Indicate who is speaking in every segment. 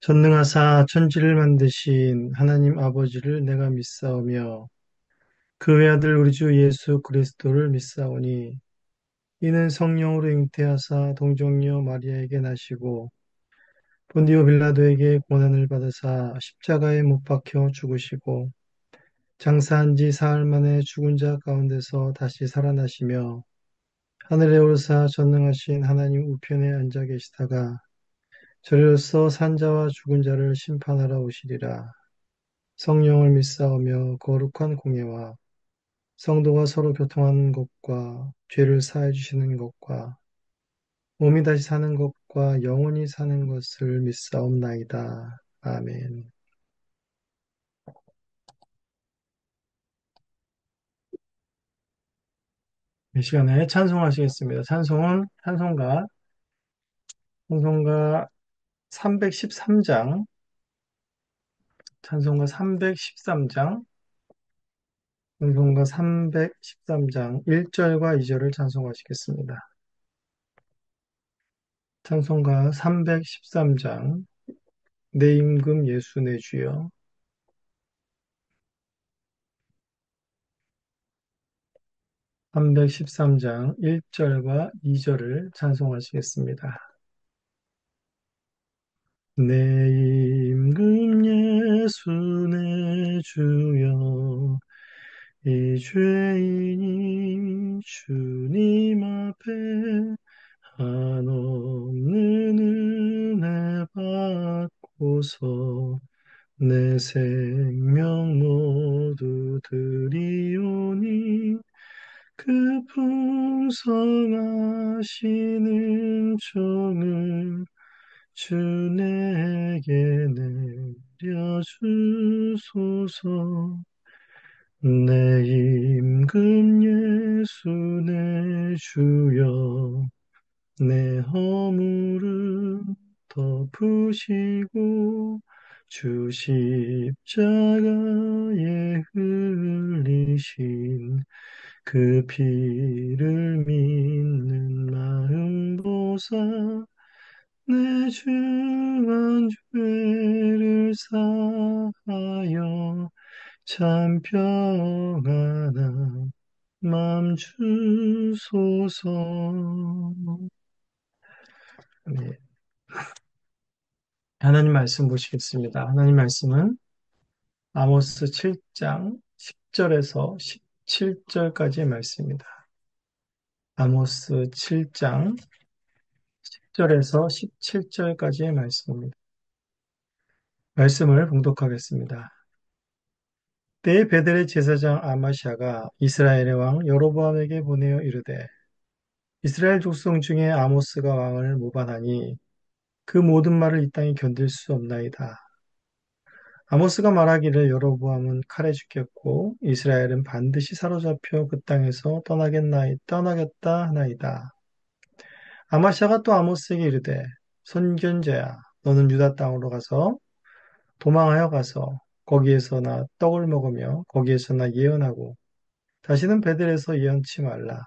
Speaker 1: 전능하사 천지를 만드신 하나님 아버지를 내가 믿사오며 그 외아들 우리 주 예수 그리스도를 믿사오니 이는 성령으로 잉태하사 동정녀 마리아에게 나시고 본디오 빌라도에게 고난을 받으사 십자가에 못 박혀 죽으시고 장사한 지 사흘 만에 죽은 자 가운데서 다시 살아나시며 하늘에 오르사 전능하신 하나님 우편에 앉아 계시다가 저리로서 산자와 죽은 자를 심판하러 오시리라. 성령을 믿사오며 거룩한 공예와 성도가 서로 교통하는 것과 죄를 사해 주시는 것과 몸이 다시 사는 것과 영원히 사는 것을 믿사옵나이다. 아멘. 이 시간에 찬송하시겠습니다. 찬송가 313장, 찬송가 313장, 찬송가 313장 1절과 2절을 찬송하시겠습니다. 찬송가 313장 내 임금 예수 내 주여. 313장 1절과 2절을 찬송하시겠습니다. 내 임금 예수 내 주여 이 죄인이 주님 앞에 한없는 은혜 받고서 내 생명 모두 드리오니 그 풍성하시는 종을 주 내게 내려주소서. 내 임금 예수 내 주여 내 허물을 덮으시고 주 십자가에 흘리신 그 피를 믿는 마음 보사 내 주한 죄를 사하여 참 평안한 맘 주소서. 네, 하나님 말씀 보시겠습니다. 하나님 말씀은 아모스 7장 10절에서 17절까지의 말씀입니다. 아모스 7장 10절에서 17절까지의 말씀입니다. 말씀을 봉독하겠습니다. 때에 베델의 제사장 아마샤가 이스라엘의 왕 여로보암에게 보내어 이르되 이스라엘 족속 중에 아모스가 왕을 모반하니 그 모든 말을 이 땅이 견딜 수 없나이다. 아모스가 말하기를 여로보암은 칼에 죽겠고 이스라엘은 반드시 사로잡혀 그 땅에서 떠나겠다 하나이다. 아마샤가 또 아모스에게 이르되 선견자야 너는 유다 땅으로 가서 도망하여 가서 거기에서나 떡을 먹으며 거기에서나 예언하고 다시는 베델에서 예언치 말라.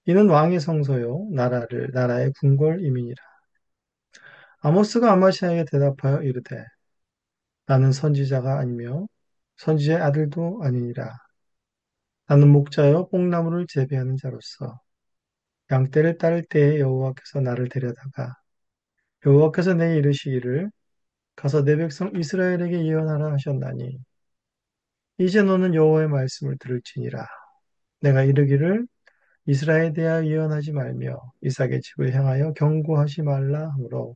Speaker 1: 이는 왕의 성소요 나라의 궁궐이민이라. 아모스가 아마샤에게 대답하여 이르되 나는 선지자가 아니며 선지자의 아들도 아니니라. 나는 목자여 뽕나무를 재배하는 자로서 양떼를 따를 때에 여호와께서 나를 데려다가 여호와께서 내게 이르시기를 가서 내 백성 이스라엘에게 예언하라 하셨나니 이제 너는 여호와의 말씀을 들을지니라. 내가 이르기를 이스라엘에 대하여 예언하지 말며 이삭의 집을 향하여 경고하지 말라 하므로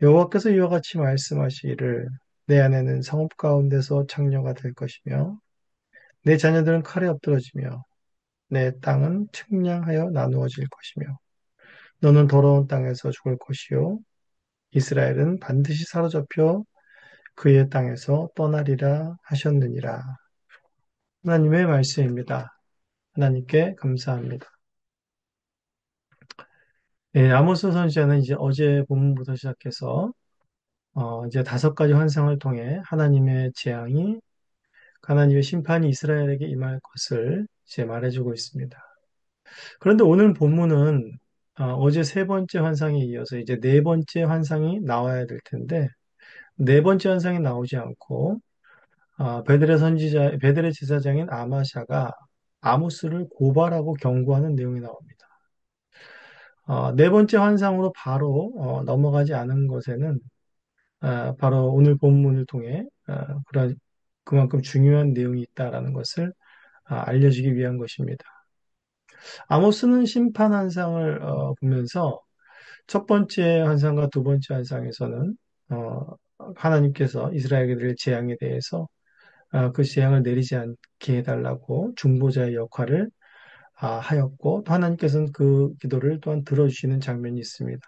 Speaker 1: 여호와께서 이와 같이 말씀하시기를 내 아내는 성읍 가운데서 창녀가 될 것이며 내 자녀들은 칼에 엎드러지며 내 땅은 측량하여 나누어질 것이며 너는 더러운 땅에서 죽을 것이요 이스라엘은 반드시 사로잡혀 그의 땅에서 떠나리라 하셨느니라. 하나님의 말씀입니다. 하나님께 감사합니다. 예, 아모스 선지자는 이제 어제 본문부터 시작해서 이제 5가지 환상을 통해 하나님의 재앙이 하나님의 심판이 이스라엘에게 임할 것을 이제 말해주고 있습니다. 그런데 오늘 본문은 어제 3번째 환상에 이어서 이제 4번째 환상이 나와야 될 텐데 네 번째 환상이 나오지 않고 베델의 제사장인 아마샤가 아모스를 고발하고 경고하는 내용이 나옵니다. 네 번째 환상으로 바로 넘어가지 않은 것에는 바로 오늘 본문을 통해 그만큼 중요한 내용이 있다라는 것을 알려주기 위한 것입니다. 아모스는 심판 환상을 보면서 첫 번째 환상과 두 번째 환상에서는 어, 하나님께서 이스라엘의 재앙에 대해서 그 재앙을 내리지 않게 해달라고 중보자의 역할을 하였고 또 하나님께서는 그 기도를 또한 들어주시는 장면이 있습니다.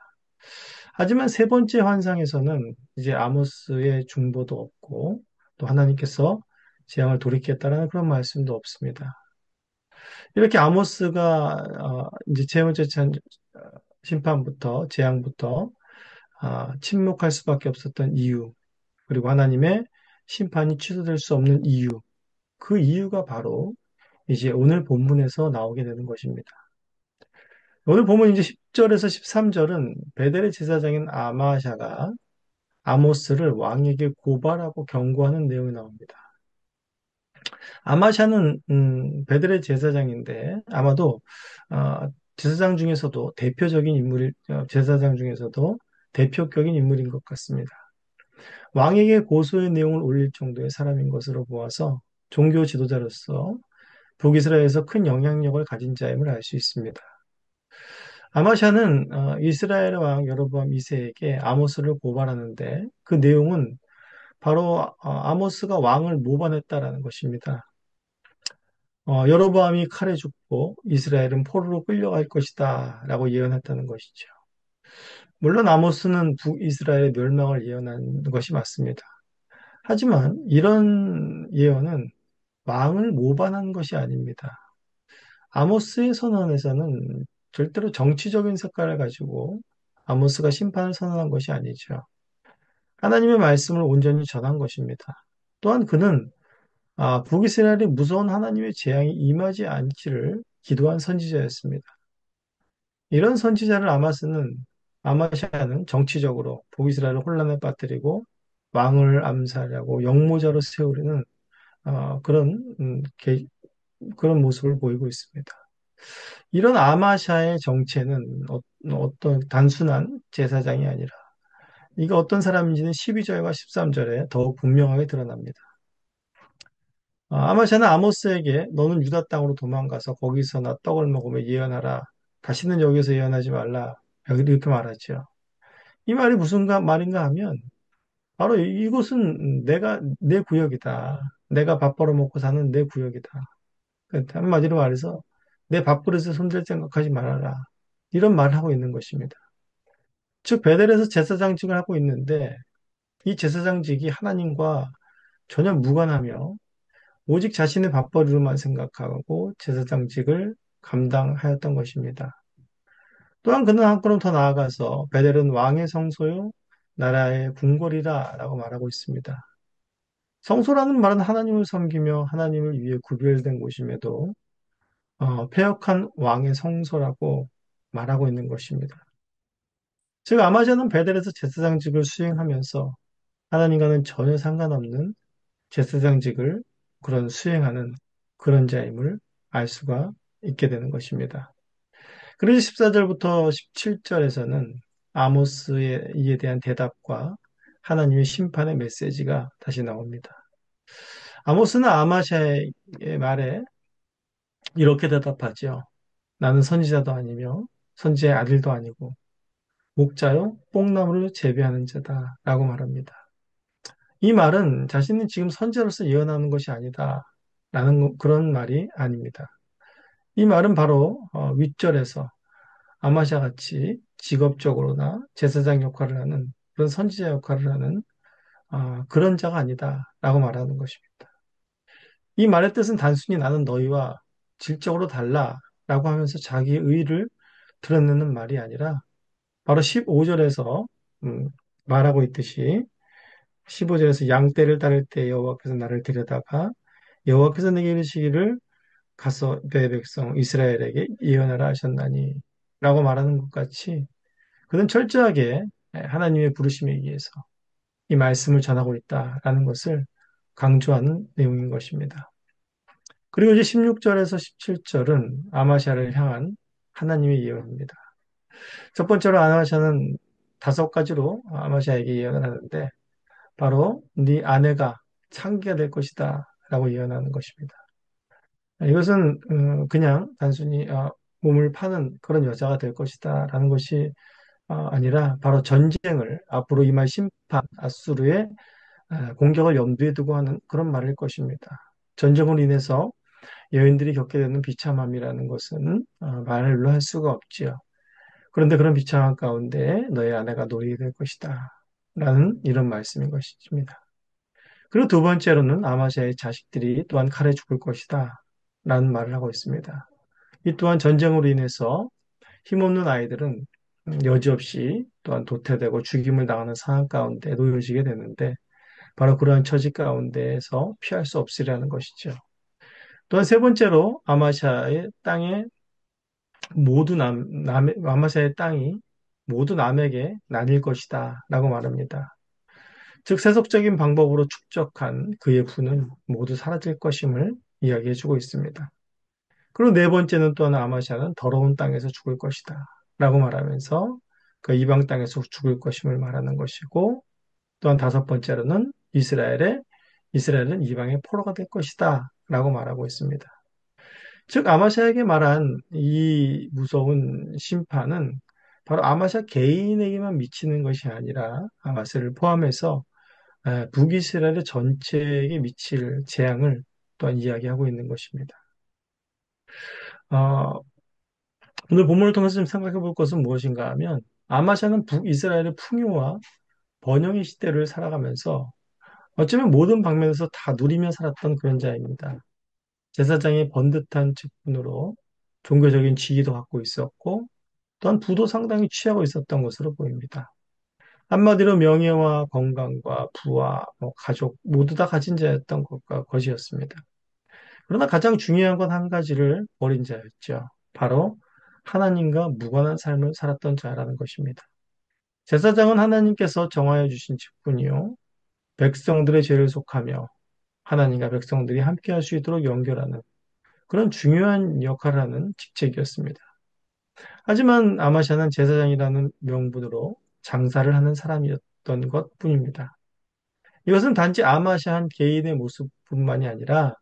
Speaker 1: 하지만 세 번째 환상에서는 이제 아모스의 중보도 없고 또 하나님께서 재앙을 돌이켰다는 그런 말씀도 없습니다. 이렇게 아모스가 이제 세 번째 심판부터 재앙부터 침묵할 수밖에 없었던 이유 그리고 하나님의 심판이 취소될 수 없는 이유 그 이유가 바로 이제 오늘 본문에서 나오게 되는 것입니다. 오늘 보면 이제 10절에서 13절은 베델의 제사장인 아마샤가 아모스를 왕에게 고발하고 경고하는 내용이 나옵니다. 아마샤는 베델의 제사장인데 아마도 제사장 중에서도 대표적인 제사장 중에서도 대표격인 인물인 것 같습니다. 왕에게 고소의 내용을 올릴 정도의 사람인 것으로 보아서 종교 지도자로서 북이스라엘에서 큰 영향력을 가진 자임을 알 수 있습니다. 아마샤는 이스라엘 왕 여로보암 2세에게 아모스를 고발하는데 그 내용은 바로 아모스가 왕을 모반했다라는 것입니다. 여로보암이 칼에 죽고 이스라엘은 포로로 끌려갈 것이다 라고 예언했다는 것이죠. 물론 아모스는 북이스라엘의 멸망을 예언한 것이 맞습니다. 하지만 이런 예언은 왕을 모반한 것이 아닙니다. 아모스의 선언에서는 절대로 정치적인 색깔을 가지고 아모스가 심판을 선언한 것이 아니죠. 하나님의 말씀을 온전히 전한 것입니다. 또한 그는 북이스라엘이 무서운 하나님의 재앙이 임하지 않기를 기도한 선지자였습니다. 이런 선지자를 아마샤는 정치적으로 북이스라엘을 혼란에 빠뜨리고 왕을 암살하고 역모자로 세우려는 그런 그런 모습을 보이고 있습니다. 이런 아마샤의 정체는 어떤 단순한 제사장이 아니라 이가 어떤 사람인지는 12절과 13절에 더욱 분명하게 드러납니다. 아마샤는 아모스에게 너는 유다 땅으로 도망가서 거기서 나 떡을 먹으며 예언하라. 다시는 여기서 예언하지 말라. 이렇게 말하죠. 이 말이 무슨 말인가 하면 바로 이곳은 내 구역이다. 내가 밥 벌어먹고 사는 내 구역이다. 한마디로 말해서 내 밥그릇에 손댈 생각하지 말아라. 이런 말을 하고 있는 것입니다. 즉 베델에서 제사장직을 하고 있는데 이 제사장직이 하나님과 전혀 무관하며 오직 자신의 밥벌이로만 생각하고 제사장직을 감당하였던 것입니다. 또한 그는 한 걸음 더 나아가서 베델은 왕의 성소요 나라의 궁궐이라 라고 말하고 있습니다. 성소라는 말은 하나님을 섬기며 하나님을 위해 구별된 곳임에도 폐역한 왕의 성소라고 말하고 있는 것입니다. 즉 아마샤는 베델에서 제사장직을 수행하면서 하나님과는 전혀 상관없는 제사장직을 수행하는 그런 자임을 알 수가 있게 되는 것입니다. 그래서 14절부터 17절에서는 아모스의 이에 대한 대답과 하나님의 심판의 메시지가 다시 나옵니다. 아모스는 아마샤의 말에 이렇게 대답하죠. 나는 선지자도 아니며 선지자의 아들도 아니고 목자요 뽕나무를 재배하는 자다라고 말합니다. 이 말은 자신은 지금 선지자로서 예언하는 것이 아니다라는 그런 말이 아닙니다. 이 말은 바로 윗절에서 아마샤 같이 직업적으로나 제사장 역할을 하는 그런 선지자 역할을 하는 그런 자가 아니다라고 말하는 것입니다. 이 말의 뜻은 단순히 나는 너희와 질적으로 달라라고 하면서 자기의 의의를 드러내는 말이 아니라 바로 15절에서 말하고 있듯이 15절에서 양떼를 따를 때 여호와께서 나를 데려다가 여호와께서 내게 이르시기를 가서 내 백성 이스라엘에게 예언하라 하셨나니 라고 말하는 것 같이 그는 철저하게 하나님의 부르심에 의해서 이 말씀을 전하고 있다라는 것을 강조하는 내용인 것입니다. 그리고 이제 16절에서 17절은 아마샤를 향한 하나님의 예언입니다. 첫 번째로 아마샤는 다섯 가지로 아마샤에게 예언을 하는데 바로 네 아내가 창기가 될 것이다 라고 예언하는 것입니다. 이것은 그냥 단순히 몸을 파는 그런 여자가 될 것이다 라는 것이 아니라 바로 전쟁을 앞으로 임할 심판 아수르의 공격을 염두에 두고 하는 그런 말일 것입니다. 전쟁으로 인해서 여인들이 겪게 되는 비참함이라는 것은 말로 할 수가 없지요. 그런데 그런 비참한 가운데 너의 아내가 노리게 될 것이다 라는 이런 말씀인 것입니다. 그리고 두 번째로는 아마샤의 자식들이 또한 칼에 죽을 것이다 라는 말을 하고 있습니다. 이 또한 전쟁으로 인해서 힘없는 아이들은 여지없이 또한 도태되고 죽임을 당하는 상황 가운데 놓여지게 되는데 바로 그러한 처지 가운데에서 피할 수 없으리라는 것이죠. 또한 세 번째로 아마샤의 땅에 아마샤의 땅이 모두 남에게 나뉠 것이다 라고 말합니다. 즉 세속적인 방법으로 축적한 그의 부는 모두 사라질 것임을 이야기해주고 있습니다. 그리고 네 번째는 또한 아마샤는 더러운 땅에서 죽을 것이다 라고 말하면서 그 이방 땅에서 죽을 것임을 말하는 것이고 또한 다섯 번째로는 이스라엘은 이방의 포로가 될 것이다 라고 말하고 있습니다. 즉 아마샤에게 말한 이 무서운 심판은 바로 아마샤 개인에게만 미치는 것이 아니라 아마샤를 포함해서 북이스라엘 전체에게 미칠 재앙을 또한 이야기하고 있는 것입니다. 어, 오늘 본문을 통해서 좀 생각해 볼 것은 무엇인가 하면 아마샤는 북이스라엘의 풍요와 번영의 시대를 살아가면서 어쩌면 모든 방면에서 다 누리며 살았던 그런 자입니다. 제사장의 번듯한 직분으로 종교적인 지위도 갖고 있었고 또한 부도 상당히 취하고 있었던 것으로 보입니다. 한마디로 명예와 건강과 부와 가족 모두 다 가진 자였던 것이었습니다. 그러나 가장 중요한 건 한 가지를 버린 자였죠. 바로 하나님과 무관한 삶을 살았던 자라는 것입니다. 제사장은 하나님께서 정하여 주신 직분이요. 백성들의 죄를 속하며 하나님과 백성들이 함께 할 수 있도록 연결하는 그런 중요한 역할을 하는 직책이었습니다. 하지만 아마샤는 제사장이라는 명분으로 장사를 하는 사람이었던 것 뿐입니다. 이것은 단지 아마샤 한 개인의 모습뿐만이 아니라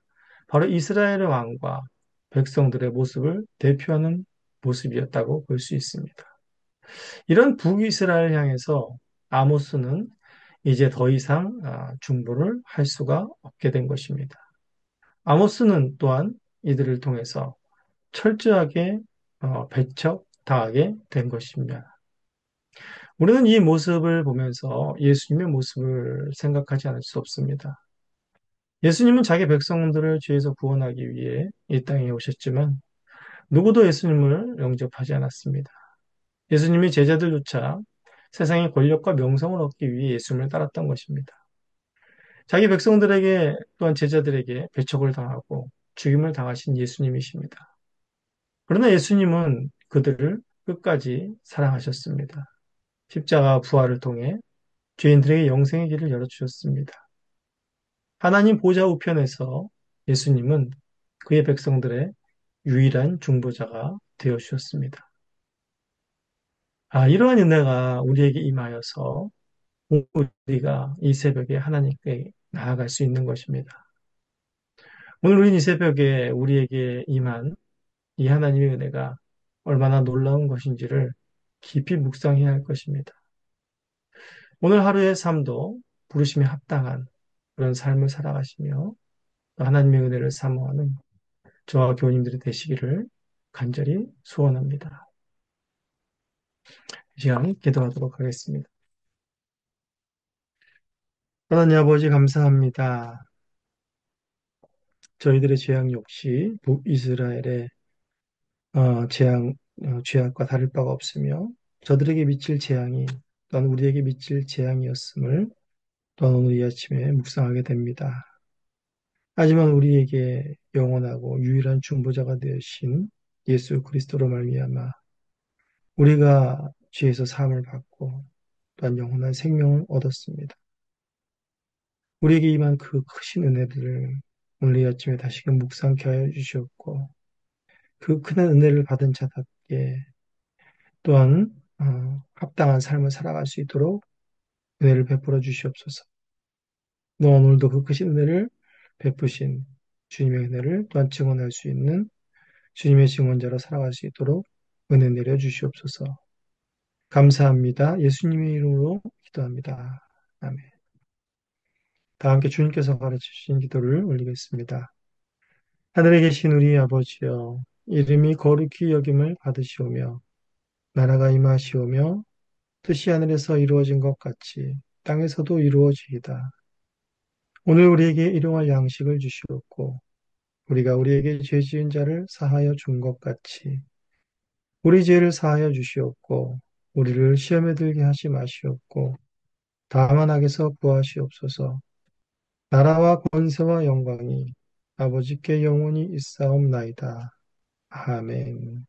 Speaker 1: 바로 이스라엘의 왕과 백성들의 모습을 대표하는 모습이었다고 볼 수 있습니다. 이런 북이스라엘 향해서 아모스는 이제 더 이상 중보를 할 수가 없게 된 것입니다. 아모스는 또한 이들을 통해서 철저하게 배척당하게 된 것입니다. 우리는 이 모습을 보면서 예수님의 모습을 생각하지 않을 수 없습니다. 예수님은 자기 백성들을 죄에서 구원하기 위해 이 땅에 오셨지만 누구도 예수님을 영접하지 않았습니다. 예수님이 제자들조차 세상의 권력과 명성을 얻기 위해 예수님을 따랐던 것입니다. 자기 백성들에게 또한 제자들에게 배척을 당하고 죽임을 당하신 예수님이십니다. 그러나 예수님은 그들을 끝까지 사랑하셨습니다. 십자가 부활을 통해 죄인들에게 영생의 길을 열어주셨습니다. 하나님 보좌 우편에서 예수님은 그의 백성들의 유일한 중보자가 되어 주셨습니다. 이러한 은혜가 우리에게 임하여서 우리가 이 새벽에 하나님께 나아갈 수 있는 것입니다. 오늘 우리는 이 새벽에 우리에게 임한 이 하나님의 은혜가 얼마나 놀라운 것인지를 깊이 묵상해야 할 것입니다. 오늘 하루의 삶도 부르심에 합당한 그런 삶을 살아가시며 또 하나님의 은혜를 사모하는 저와 교우님들이 되시기를 간절히 소원합니다. 이 시간 기도하도록 하겠습니다. 하나님 아버지 감사합니다. 저희들의 재앙 역시 북이스라엘의 죄악과 다를 바가 없으며 저들에게 미칠 재앙이 또한 우리에게 미칠 재앙이었음을 또한 오늘 이 아침에 묵상하게 됩니다. 하지만 우리에게 영원하고 유일한 중보자가 되신 예수 그리스도로 말미암아 우리가 죄에서 사함을 받고 또한 영원한 생명을 얻었습니다. 우리에게 임한 그 크신 은혜를 오늘 이 아침에 다시금 묵상케 하여 주시옵고 그 큰 은혜를 받은 자답게 또한 합당한 삶을 살아갈 수 있도록 은혜를 베풀어 주시옵소서. 또한 오늘도 그 크신 은혜를 베푸신 주님의 은혜를 또한 증언할 수 있는 주님의 증언자로 살아갈 수 있도록 은혜 내려 주시옵소서. 감사합니다. 예수님의 이름으로 기도합니다. 아멘. 다 함께 주님께서 가르치신 기도를 올리겠습니다. 하늘에 계신 우리 아버지여, 이름이 거룩히 여김을 받으시오며, 나라가 임하시오며, 뜻이 하늘에서 이루어진 것 같이 땅에서도 이루어지이다. 오늘 우리에게 일용할 양식을 주시옵고, 우리가 우리에게 죄 지은 자를 사하여 준 것 같이, 우리 죄를 사하여 주시옵고, 우리를 시험에 들게 하지 마시옵고, 다만 악에서 구하시옵소서. 나라와 권세와 영광이 아버지께 영원히 있사옵나이다. 아멘.